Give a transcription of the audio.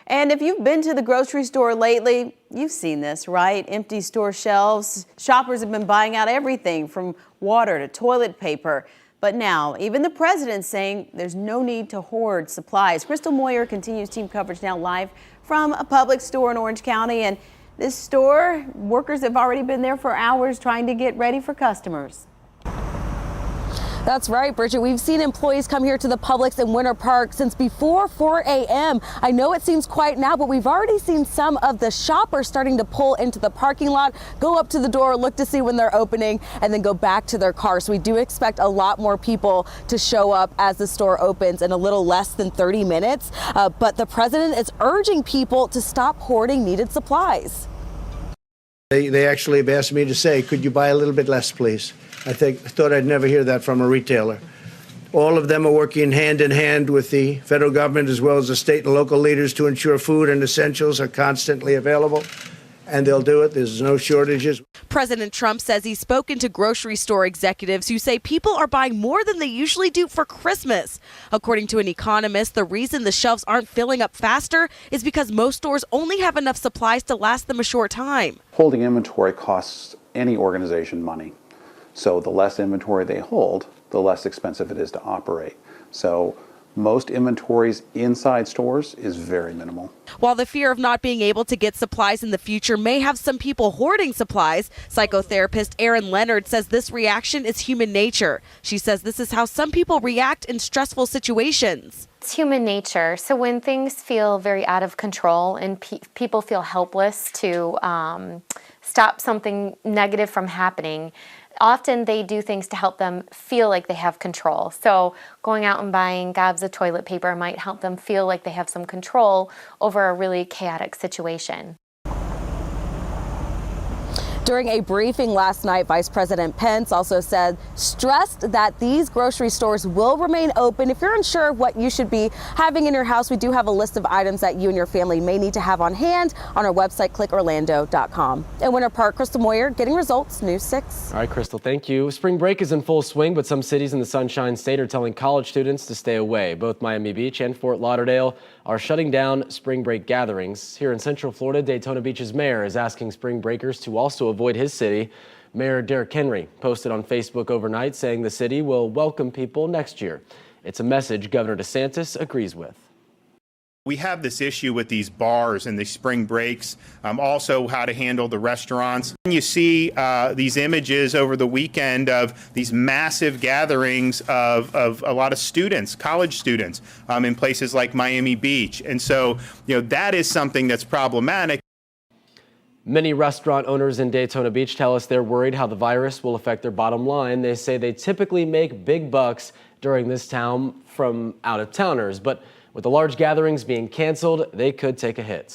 And if you've been to the grocery store lately, you've seen this, right? Empty store shelves. Shoppers have been buying out everything from water to toilet paper. But now, even the president's saying there's no need to hoard supplies. Crystal Moyer continues team coverage now live from a Publix store in Orange County. And this store, workers have already been there for hours trying to get ready for customers. That's right, Bridget. We've seen employees come here to the Publix in Winter Park since before 4 a.m. I know it seems quiet now, but we've already seen some of the shoppers starting to pull into the parking lot, go up to the door, look to see when they're opening, and then go back to their car. So we do expect a lot more people to show up as the store opens in a little less than 30 minutes. But the president is urging people to stop hoarding needed supplies. They actually have asked me to say, could you buy a little bit less, please? I thought I'd never hear that from a retailer. All of them are working hand in hand with the federal government as well as the state and local leaders to ensure food and essentials are constantly available. And they'll do it. There's no shortages. President Trump says he's spoken to grocery store executives who say people are buying more than they usually do for Christmas. According to an economist, the reason the shelves aren't filling up faster is because most stores only have enough supplies to last them a short time. Holding inventory costs any organization money. So the less inventory they hold, the less expensive it is to operate. So most inventories inside stores is very minimal. While the fear of not being able to get supplies in the future may have some people hoarding supplies, psychotherapist Erin Leonard says this reaction is human nature. She says this is how some people react in stressful situations. It's human nature. So when things feel very out of control and people feel helpless to stop something negative from happening, often they do things to help them feel like they have control. So going out and buying gobs of toilet paper might help them feel like they have some control over a really chaotic situation. During a briefing last night, Vice President Pence also stressed that these grocery stores will remain open. If you're unsure of what you should be having in your house, we do have a list of items that you and your family may need to have on hand on our website, clickorlando.com. In Winter Park, Crystal Moyer, Getting Results, News 6. All right, Crystal, thank you. Spring break is in full swing, but some cities in the Sunshine State are telling college students to stay away. Both Miami Beach and Fort Lauderdale are shutting down spring break gatherings. Here in Central Florida, Daytona Beach's mayor is asking spring breakers to also avoid his city. Mayor Derrick Henry posted on Facebook overnight saying the city will welcome people next year. It's a message Governor DeSantis agrees with. We have this issue with these bars and the spring breaks, also how to handle the restaurants. You see these images over the weekend of these massive gatherings of a lot of students, college students, in places like Miami Beach. And so, that is something that's problematic. Many restaurant owners in Daytona Beach tell us they're worried how the virus will affect their bottom line. They say they typically make big bucks during this time from out-of-towners, but with the large gatherings being canceled, they could take a hit.